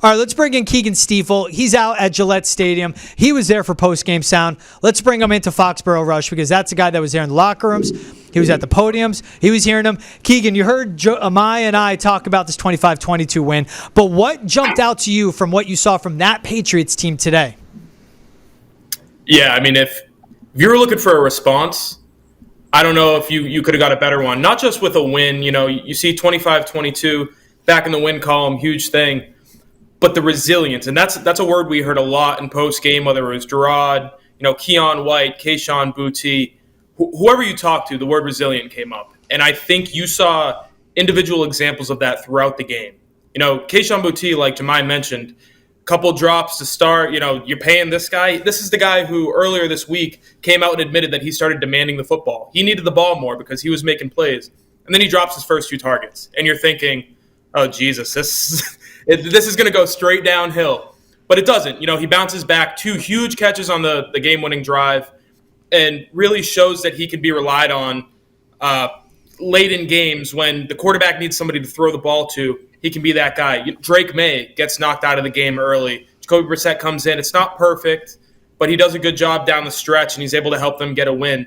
All right, let's bring in Keagan Stiefels. He's out at Gillette Stadium. He was there for post-game sound. Let's bring him into Foxboro Rush because that's the guy that was there in the locker rooms. He was at the podiums. He was hearing them. Keagan, you heard Jahmai and I talk about this 25-22 win, but what jumped out to you from what you saw from that Patriots team today? Yeah, I mean, if you were looking for a response, I don't know if you could have got a better one. Not just with a win. You know, you see 25-22 back in the win column, huge thing. But the resilience, and that's a word we heard a lot in post game, whether it was Gerard, Keon White, Kayshon Boutte, whoever you talked to, the word resilient came up, and I think you saw individual examples of that throughout the game. Kayshon Boutte, like Jahmai mentioned, couple drops to start. You're paying this guy. This is the guy who earlier this week came out and admitted that he started demanding the football. He needed the ball more because he was making plays, and then he drops his first 2 targets, and you're thinking, oh Jesus, this is going to go straight downhill. But it doesn't. He bounces back 2 huge catches on the game-winning drive and really shows that he can be relied on late in games when the quarterback needs somebody to throw the ball to. He can be that guy. Drake Maye gets knocked out of the game early. Jacoby Brissett comes in. It's not perfect, but he does a good job down the stretch, and he's able to help them get a win.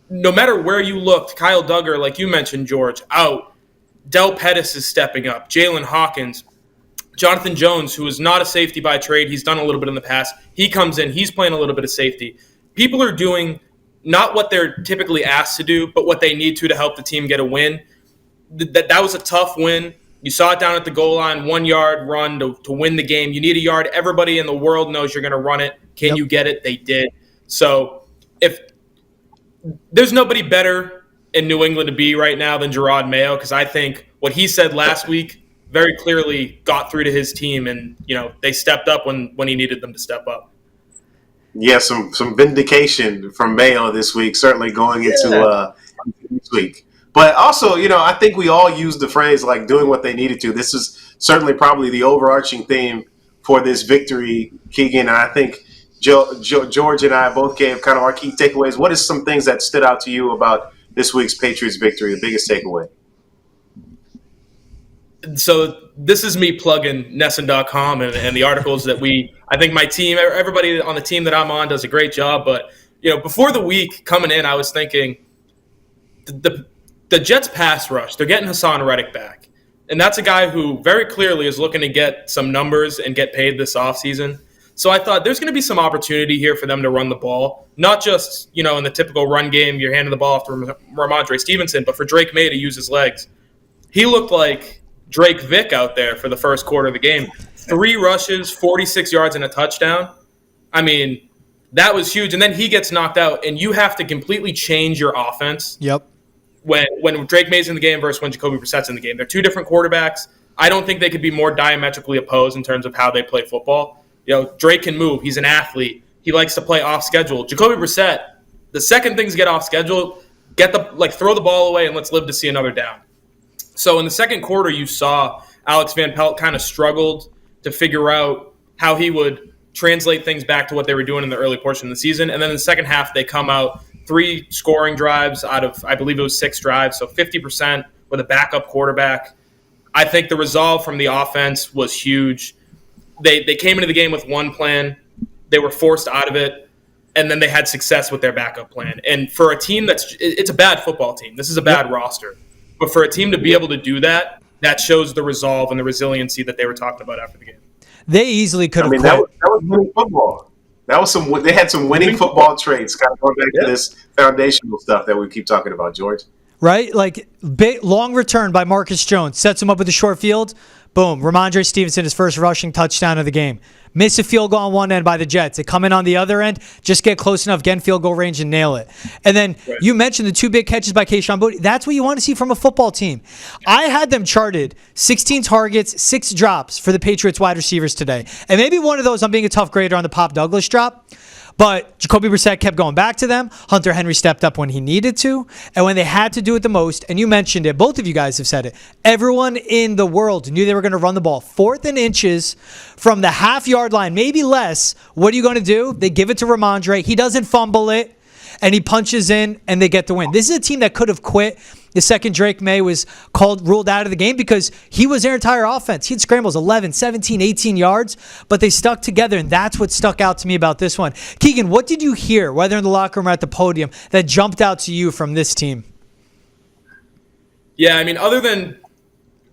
No matter where you looked, Kyle Duggar, like you mentioned, George, out. Del Pettis is stepping up. Jalen Hawkins. Jonathan Jones, who is not a safety by trade, he's done a little bit in the past. He comes in, he's playing a little bit of safety. People are doing not what they're typically asked to do, but what they need to help the team get a win. That was a tough win. You saw it down at the goal line, 1-yard run to win the game. You need a yard. Everybody in the world knows you're going to run it. Can you get it? They did. So if there's nobody better in New England to be right now than Drake Maye, because I think what he said last week very clearly got through to his team, and they stepped up when he needed them to step up. Yeah, some vindication from Mayo this week, certainly going into this week. But also, I think we all use the phrase like doing what they needed to. This is certainly probably the overarching theme for this victory, Keagan. And I think George and I both gave kind of our key takeaways. What is some things that stood out to you about this week's Patriots victory, the biggest takeaway? So this is me plugging NESN.com and the articles that I think my team, everybody on the team that I'm on does a great job. But, before the week coming in, I was thinking the Jets pass rush, they're getting Hassan Reddick back. And that's a guy who very clearly is looking to get some numbers and get paid this offseason. So I thought there's going to be some opportunity here for them to run the ball, not just, in the typical run game, you're handing the ball off to Rhamondre Stevenson, but for Drake Maye to use his legs. He looked like Drake Vick out there for the first quarter of the game. 3 rushes, 46 yards, and a touchdown. I mean, that was huge. And then he gets knocked out, and you have to completely change your offense. Yep. When Drake Maye's in the game versus when Jacoby Brissett's in the game. They're 2 different quarterbacks. I don't think they could be more diametrically opposed in terms of how they play football. Drake can move. He's an athlete. He likes to play off schedule. Jacoby Brissett, the second things get off schedule, throw the ball away and let's live to see another down. So in the second quarter, you saw Alex Van Pelt kind of struggled to figure out how he would translate things back to what they were doing in the early portion of the season. And then in the second half, they come out 3 scoring drives out of, I believe it was 6 drives, so 50% with a backup quarterback. I think the resolve from the offense was huge. They came into the game with one plan. They were forced out of it, and then they had success with their backup plan. And for a team it's a bad football team. This is a bad roster. But for a team to be able to do that, that shows the resolve and the resiliency that they were talking about after the game. They easily could have quit. That was winning football. That was they had some winning football traits, kind of going back to this foundational stuff that we keep talking about, George. Right? Long return by Marcus Jones. Sets him up with a short field. Boom. Rhamondre Stevenson, his first rushing touchdown of the game. Miss a field goal on one end by the Jets. They come in on the other end, just get close enough, get in field goal range, and nail it. And then you mentioned the 2 big catches by Kayshon Boutte. That's what you want to see from a football team. I had them charted 16 targets, 6 drops for the Patriots wide receivers today. And maybe one of those, I'm being a tough grader on the Pop Douglas drop. But Jacoby Brissett kept going back to them. Hunter Henry stepped up when he needed to. And when they had to do it the most, and you mentioned it, both of you guys have said it, everyone in the world knew they were going to run the ball 4th and inches from the half-yard line, maybe less. What are you going to do? They give it to Rhamondre. He doesn't fumble it, and he punches in, and they get the win. This is a team that could have quit the second Drake Maye was ruled out of the game because he was their entire offense. He had scrambles 11, 17, 18 yards, but they stuck together, and that's what stuck out to me about this one. Keagan, what did you hear, whether in the locker room or at the podium, that jumped out to you from this team? Yeah, I mean, other than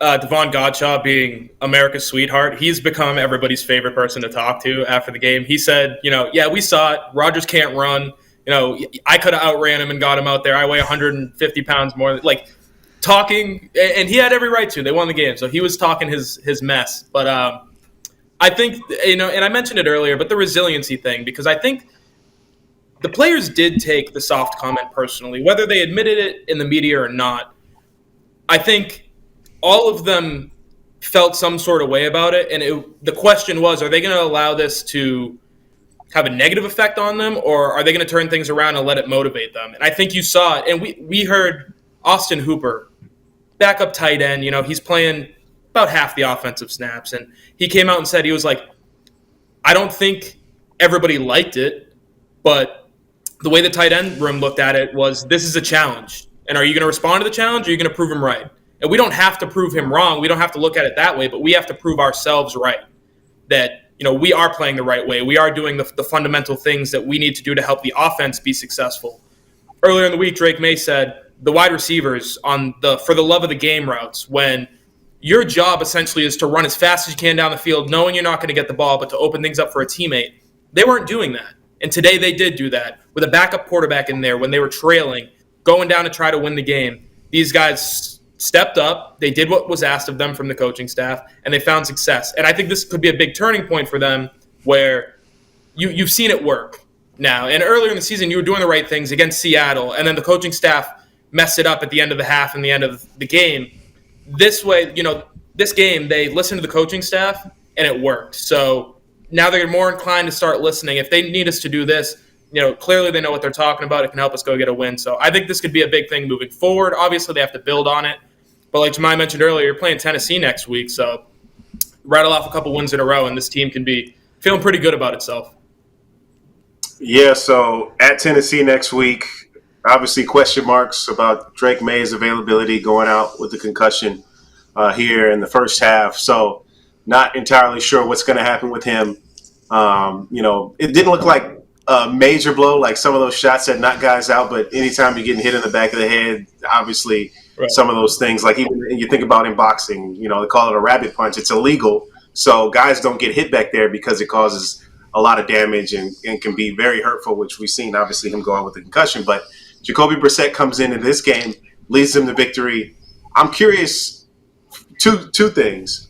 Devon Godshaw being America's sweetheart, he's become everybody's favorite person to talk to after the game. He said, yeah, we saw it. Rodgers can't run. I could have outran him and got him out there. I weigh 150 pounds more. Like, talking, and he had every right to. They won the game, so he was talking his mess. But I think, and I mentioned it earlier, but the resiliency thing, because I think the players did take the soft comment personally, whether they admitted it in the media or not. I think all of them felt some sort of way about it, and the question was, are they going to allow this to have a negative effect on them, or are they going to turn things around and let it motivate them? And I think you saw it, and we heard Austin Hooper, backup tight end, he's playing about half the offensive snaps, and he came out and said, he was like, I don't think everybody liked it, but the way the tight end room looked at it was, this is a challenge, and are you going to respond to the challenge, or are you going to prove him right? And we don't have to prove him wrong. We don't have to look at it that way, but we have to prove ourselves right, that we are playing the right way. We are doing the fundamental things that we need to do to help the offense be successful. Earlier in the week, Drake Maye said the wide receivers for the love of the game routes, when your job essentially is to run as fast as you can down the field, knowing you're not going to get the ball, but to open things up for a teammate. They weren't doing that. And today they did do that with a backup quarterback in there when they were trailing, going down to try to win the game. These guys stepped up, they did what was asked of them from the coaching staff, and they found success. And I think this could be a big turning point for them, where you've seen it work now. And earlier in the season, you were doing the right things against Seattle, and then the coaching staff messed it up at the end of the half and the end of the game. This way, this game, they listened to the coaching staff, and it worked. So now they're more inclined to start listening. If they need us to do this, clearly they know what they're talking about. It can help us go get a win. So I think this could be a big thing moving forward. Obviously, they have to build on it. But like Jahmai mentioned earlier, you're playing Tennessee next week, so rattle off a couple wins in a row, and this team can be feeling pretty good about itself. Yeah, so at Tennessee next week, obviously question marks about Drake Maye's availability going out with the concussion here in the first half. So not entirely sure what's going to happen with him. It didn't look like a major blow, like some of those shots that knock guys out, but anytime you're getting hit in the back of the head, obviously – right. Some of those things, like even you think about in boxing, they call it a rabbit punch. It's illegal. So guys don't get hit back there because it causes a lot of damage and can be very hurtful, which we've seen, obviously, him go out with a concussion. But Jacoby Brissett comes in this game, leads them to victory. I'm curious, two things.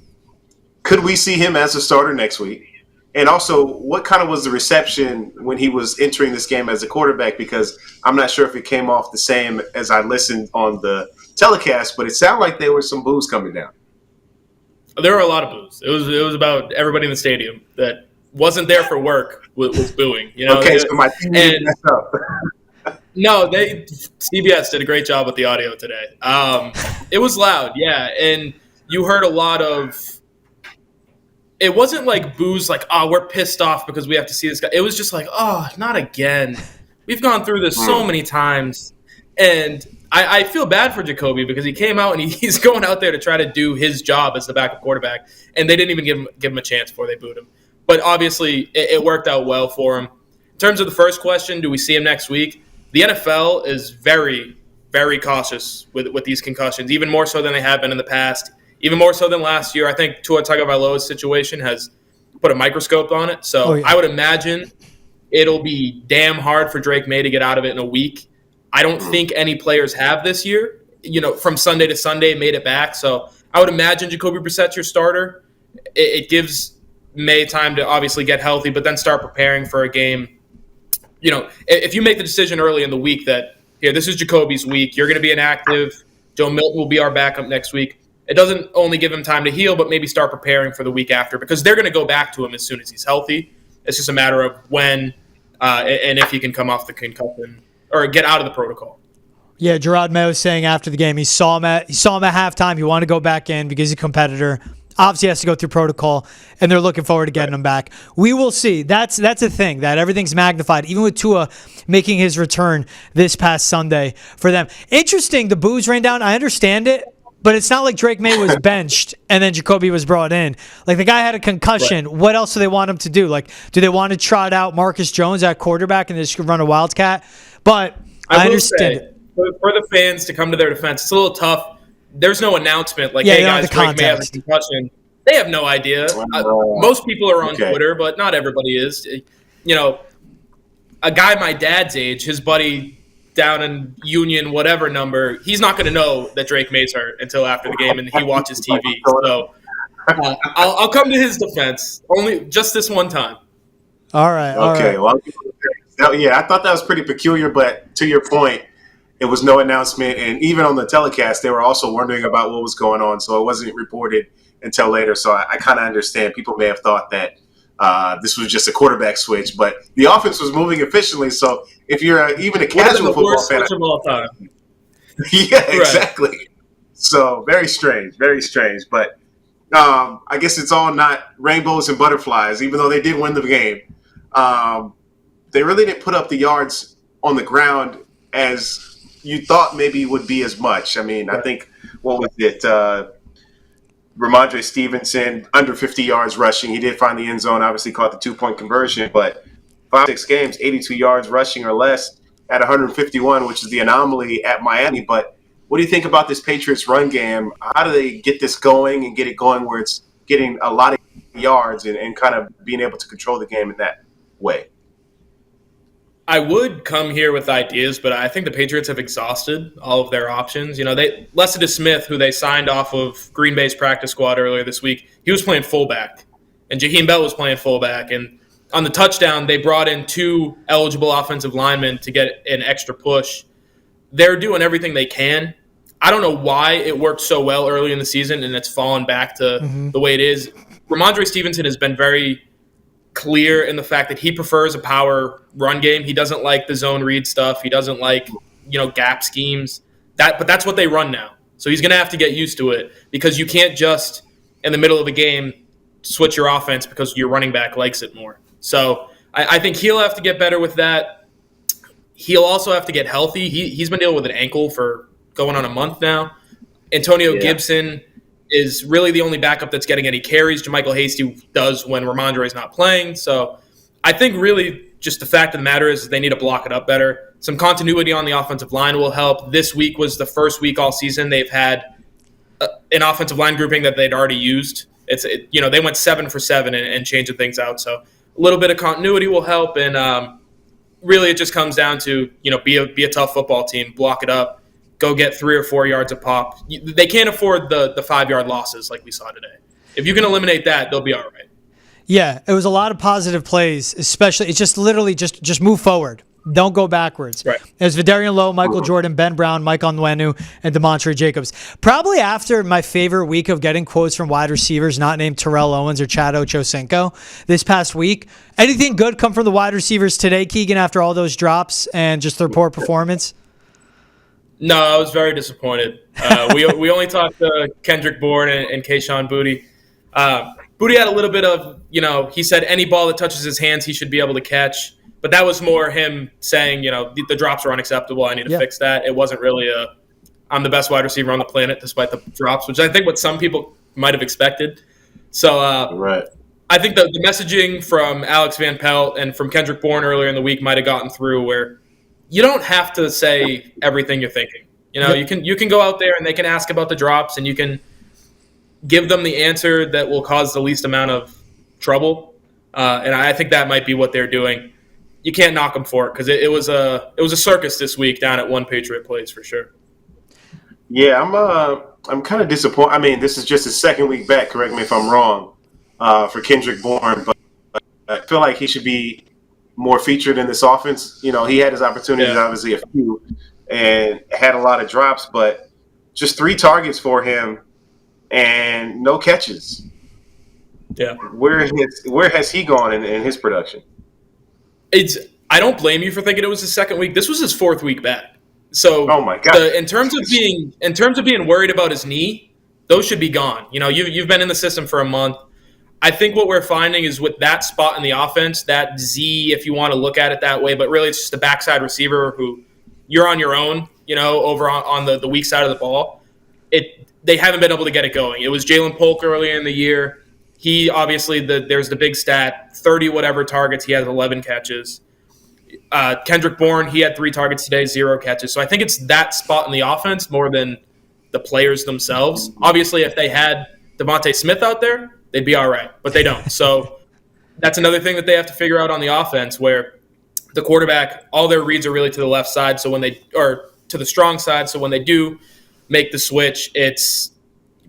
Could we see him as a starter next week? And also, what kind of was the reception when he was entering this game as a quarterback? Because I'm not sure if it came off the same as I listened on the telecast, but it sounded like there were some boos coming down. There were a lot of boos. It was about everybody in the stadium that wasn't there for work was booing. Okay, so my team messed up. No, CBS did a great job with the audio today. It was loud, yeah, and you heard a lot of. It wasn't like boos, like, oh, we're pissed off because we have to see this guy. It was just like, oh, not again. We've gone through this so many times, and I feel bad for Jacoby because he came out and he's going out there to try to do his job as the backup quarterback, and they didn't even give him a chance before they booed him. But obviously, it worked out well for him. In terms of the first question, do we see him next week? The NFL is very, very cautious with these concussions, even more so than they have been in the past, even more so than last year. I think Tua Tagovailoa's situation has put a microscope on it. So I would imagine it'll be damn hard for Drake Maye to get out of it in a week. I don't think any players have this year, from Sunday to Sunday, made it back. So I would imagine Jacoby Brissett's your starter. It gives Maye time to obviously get healthy, but then start preparing for a game. If you make the decision early in the week that, here, this is Jacoby's week, you're going to be inactive, Joe Milton will be our backup next week, it doesn't only give him time to heal, but maybe start preparing for the week after, because they're going to go back to him as soon as he's healthy. It's just a matter of when and if he can come off the concussion or get out of the protocol. Yeah, Gerard Mayo was saying after the game, he saw him at halftime. He wanted to go back in because he's a competitor. obviously has to go through protocol, and they're looking forward to getting him back. We will see. That's a thing, that everything's magnified, even with Tua making his return this past Sunday for them. Interesting, the boos rain down. I understand it, but it's not like Drake Maye was benched and then Jacoby was brought in. Like, the guy had a concussion. Right. What else do they want him to do? Like, do they want to trot out Marcus Jones at quarterback and just run a wildcat? But I understand it. For the fans to come to their defense, it's a little tough. There's no announcement like, hey, guys, Drake Maye has a concussion. They have no idea. Most people are on Twitter, but not everybody is. You know, a guy my dad's age, his buddy down in Union, whatever number, he's not going to know that Drake Maye's hurt until after the game and he watches TV. So I'll come to his defense only just this one time. All right. Okay. Well, yeah, I thought that was pretty peculiar, but to your point, it was no announcement, and even on the telecast, they were also wondering about what was going on, so it wasn't reported until later. So I kind of understand. People may have thought that this was just a quarterback switch, but the offense was moving efficiently. So if you're even a casual football fan, of all time. Yeah, exactly. Right. So very strange, But I guess it's all not rainbows and butterflies, even though they did win the game. They really didn't put up the yards on the ground as you thought maybe would be as much. I mean, right. I think, what was it? Rhamondre Stevenson, under 50 yards rushing. He did find the end zone, obviously caught the 2-point conversion, but 5-6 games, 82 yards rushing or less at 151, which is the anomaly at Miami. But what do you think about this Patriots run game? How do they get this going and get it going where it's getting a lot of yards and kind of being able to control the game in that way? I would come here with ideas, but I think the Patriots have exhausted all of their options. You know, Lessida Smith, who they signed off of Green Bay's practice squad earlier this week, he was playing fullback, and Jaheim Bell was playing fullback. And on the touchdown, they brought in 2 eligible offensive linemen to get an extra push. They're doing everything they can. I don't know why it worked so well early in the season, and it's fallen back to the way it is. Rhamondre Stevenson has been very clear in the fact that he prefers a power run game. He doesn't like the zone read stuff. He doesn't like, gap schemes. But that's what they run now. So he's going to have to get used to it, because you can't just, in the middle of a game, switch your offense because your running back likes it more. So I think he'll have to get better with that. He'll also have to get healthy. He's been dealing with an ankle for going on a month now. Antonio Gibson is really the only backup that's getting any carries. Jermichael Hasty does when Rhamondre is not playing. So I think really just the fact of the matter is they need to block it up better. Some continuity on the offensive line will help. This week was the first week all season they've had an offensive line grouping that they'd already used. They went 7 for 7 and changing things out. So a little bit of continuity will help. And really it just comes down to, be a tough football team, block it up. Go get 3 or 4 yards a pop. They can't afford the 5-yard losses like we saw today. If you can eliminate that, they'll be all right. Yeah, it was a lot of positive plays, especially. It's just literally just move forward. Don't go backwards. Right. It was Vidarian Lowe, Michael Jordan, Ben Brown, Mike Onwenu, and Demontre Jacobs. Probably after my favorite week of getting quotes from wide receivers not named Terrell Owens or Chad Ochocinco this past week. Anything good come from the wide receivers today, Keagan, after all those drops and just their poor performance? No, I was very disappointed. We only talked to Kendrick Bourne and Kayshon Boutte. Boutte had a little bit of, he said any ball that touches his hands, he should be able to catch. But that was more him saying, the drops are unacceptable. I need to fix that. It wasn't really I'm the best wide receiver on the planet despite the drops, which I think what some people might have expected. So right. I think the messaging from Alex Van Pelt and from Kendrick Bourne earlier in the week might have gotten through, where you don't have to say everything you're thinking. You can go out there and they can ask about the drops, and you can give them the answer that will cause the least amount of trouble. And I think that might be what they're doing. You can't knock them for it, because it was a circus this week down at One Patriot Place for sure. Yeah, I'm kind of disappointed. I mean, this is just his second week back. Correct me if I'm wrong, for Kendrick Bourne, but I feel like he should be more featured in this offense. He had his opportunities, obviously a few, and had a lot of drops, but just 3 targets for him and no catches. Yeah. Where has he gone in his production? I don't blame you for thinking it was his second week. This was his 4th week back. So oh my God. In terms of being worried about his knee, those should be gone. You've been in the system for a month. I think what we're finding is with that spot in the offense, that Z, if you want to look at it that way, but really it's just a backside receiver who you're on your own, over on the weak side of the ball. They haven't been able to get it going. It was Jalen Polk earlier in the year. He obviously, there's the big stat, 30 whatever targets. He has 11 catches. Kendrick Bourne, he had 3 targets today, 0 catches. So I think it's that spot in the offense more than the players themselves. Obviously, if they had Devontae Smith out there, they'd be all right, but they don't. So that's another thing that they have to figure out on the offense, where the quarterback, all their reads are really to the left side, or to the strong side. So when they do make the switch, it's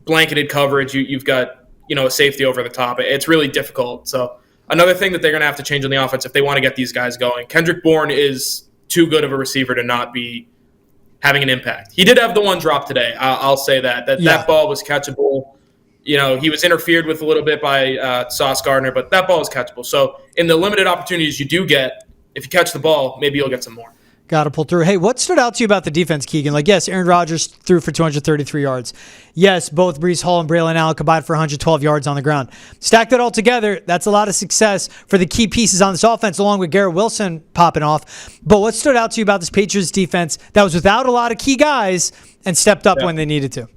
blanketed coverage. You've got a safety over the top. It's really difficult. So another thing that they're going to have to change on the offense if they want to get these guys going. Kendrick Bourne is too good of a receiver to not be having an impact. He did have the one drop today. I'll say that ball was catchable. He was interfered with a little bit by Sauce Gardner, but that ball is catchable. So in the limited opportunities you do get, if you catch the ball, maybe you'll get some more. Got to pull through. Hey, what stood out to you about the defense, Keagan? Yes, Aaron Rodgers threw for 233 yards. Yes, both Breece Hall and Braylon Allen combined for 112 yards on the ground. Stack that all together, that's a lot of success for the key pieces on this offense, along with Garrett Wilson popping off. But what stood out to you about this Patriots defense that was without a lot of key guys and stepped up when they needed to?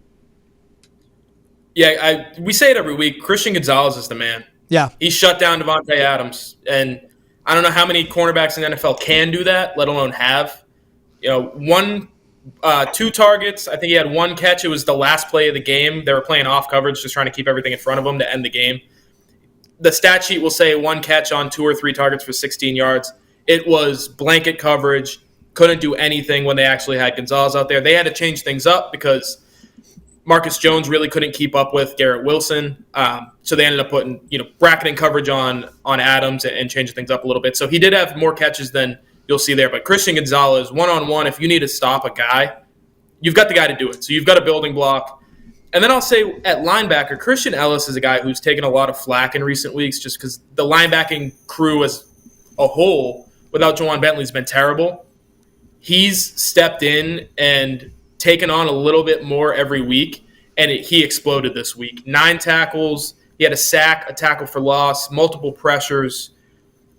Yeah, we say it every week. Christian Gonzalez is the man. Yeah. He shut down Devontae Adams. And I don't know how many cornerbacks in the NFL can do that, let alone have. 2 targets. I think he had 1 catch. It was the last play of the game. They were playing off coverage, just trying to keep everything in front of him to end the game. The stat sheet will say 1 catch on 2 or 3 targets for 16 yards. It was blanket coverage. Couldn't do anything when they actually had Gonzalez out there. They had to change things up because Marcus Jones really couldn't keep up with Garrett Wilson. So they ended up putting, bracketing coverage on Adams and changing things up a little bit. So he did have more catches than you'll see there. But Christian Gonzalez, one-on-one, if you need to stop a guy, you've got the guy to do it. So you've got a building block. And then I'll say at linebacker, Christian Ellis is a guy who's taken a lot of flack in recent weeks just because the linebacking crew as a whole, without Juwan Bentley, has been terrible. He's stepped in and taken on a little bit more every week, and he exploded this week. 9 tackles. He had a sack, a tackle for loss, multiple pressures.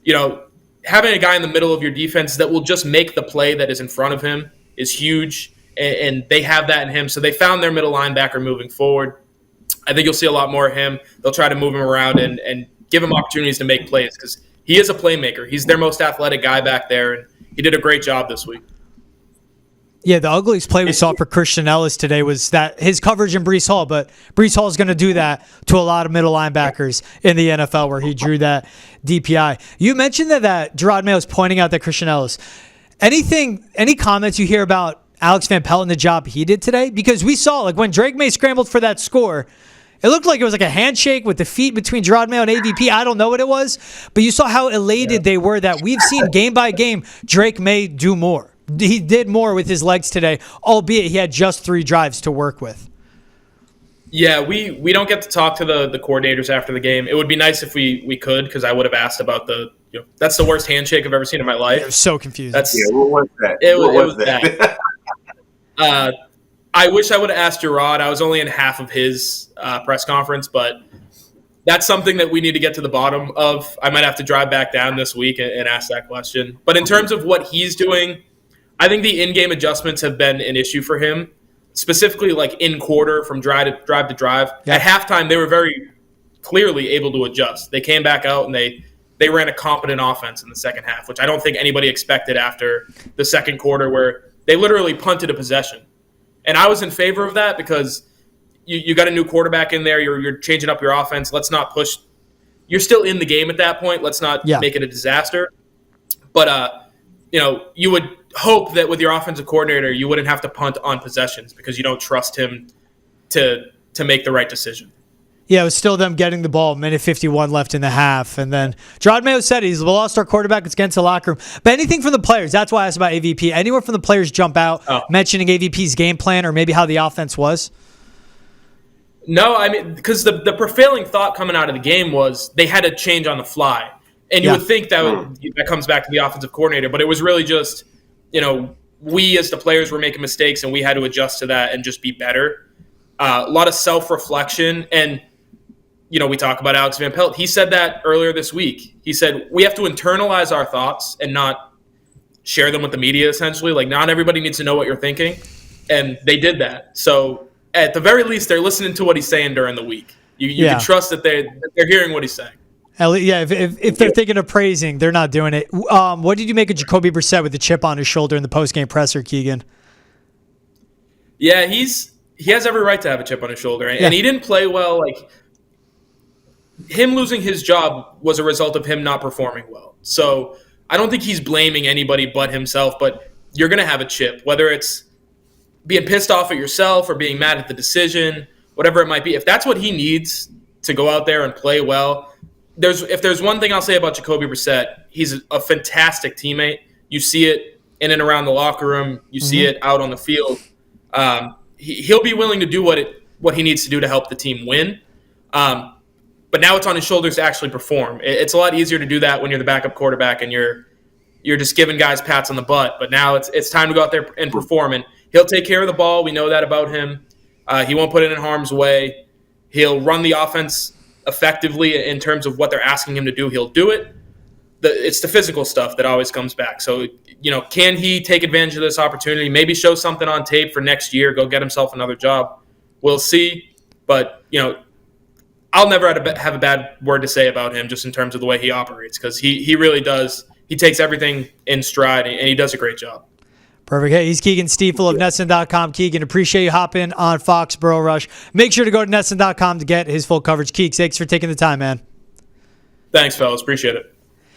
Having a guy in the middle of your defense that will just make the play that is in front of him is huge, and they have that in him. So they found their middle linebacker moving forward. I think you'll see a lot more of him. They'll try to move him around and give him opportunities to make plays because he is a playmaker. He's their most athletic guy back there, and he did a great job this week. Yeah, the ugliest play we saw for Christian Ellis today was that his coverage in Breece Hall, but Breece Hall is going to do that to a lot of middle linebackers in the NFL where he drew that DPI. You mentioned that Drake Maye was pointing out that Christian Ellis. Any comments you hear about Alex Van Pelt and the job he did today? Because we saw, when Drake Maye scrambled for that score, it looked like it was like a handshake with the feet between Drake Maye and AVP. I don't know what it was, but you saw how elated they were that we've seen game by game Drake Maye do more. He did more with his legs today, albeit he had just 3 drives to work with. Yeah, we don't get to talk to the coordinators after the game. It would be nice if we could, because I would have asked about that's the worst handshake I've ever seen in my life. It was so confusing. What was that? It was that. I wish I would have asked Gerard. I was only in half of his press conference, but that's something that we need to get to the bottom of. I might have to drive back down this week and ask that question. But in terms of what he's doing, I think the in-game adjustments have been an issue for him, specifically in quarter from drive to drive. Yeah. At halftime, they were very clearly able to adjust. They came back out and they ran a competent offense in the second half, which I don't think anybody expected after the second quarter where they literally punted a possession. And I was in favor of that because you got a new quarterback in there. You're changing up your offense. Let's not push. You're still in the game at that point. Let's not make it a disaster. But, you would hope that with your offensive coordinator, you wouldn't have to punt on possessions because you don't trust him to make the right decision. Yeah, it was still them getting the ball, minute 51 left in the half. And then Drake Maye said we lost our quarterback. It's against the locker room. But anything from the players, that's why I asked about AVP. Anywhere from the players jump out mentioning AVP's game plan or maybe how the offense was? No, I mean, because the prevailing thought coming out of the game was they had to change on the fly. And you would think that comes back to the offensive coordinator. But it was really just, we as the players were making mistakes and we had to adjust to that and just be better. a lot of self-reflection. And, we talk about Alex Van Pelt. He said that earlier this week. He said, we have to internalize our thoughts and not share them with the media, essentially. Like, not everybody needs to know what you're thinking. And they did that. So at the very least, they're listening to what he's saying during the week. You can trust that they're hearing what he's saying. Yeah, if they're thinking of praising, they're not doing it. What did you make of Jacoby Brissett with the chip on his shoulder in the postgame presser, Keegan? Yeah, he has every right to have a chip on his shoulder, and he didn't play well. Like, him losing his job was a result of him not performing well. So I don't think he's blaming anybody but himself. But you're going to have a chip, whether it's being pissed off at yourself or being mad at the decision, whatever it might be. If that's what he needs to go out there and play well, if there's one thing I'll say about Jacoby Brissett, he's a fantastic teammate. You see it in and around the locker room. You see it out on the field. He'll be willing to do what he needs to do to help the team win. But now it's on his shoulders to actually perform. It's a lot easier to do that when you're the backup quarterback and you're just giving guys pats on the butt. But now it's time to go out there and perform. And he'll take care of the ball. We know that about him. He won't put it in harm's way. He'll run the offense effectively in terms of what they're asking him to do. He'll do it. It's the physical stuff that always comes back. So, can he take advantage of this opportunity? Maybe show something on tape for next year, go get himself another job. We'll see. But, I'll never have a bad word to say about him just in terms of the way he operates, because he really does. He takes everything in stride, and he does a great job. Perfect. Hey, he's Keagan Stiefels of NESN.com. Keegan, appreciate you hopping on Foxboro Rush. Make sure to go to NESN.com to get his full coverage. Keeks, thanks for taking the time, man. Thanks, fellas. Appreciate it.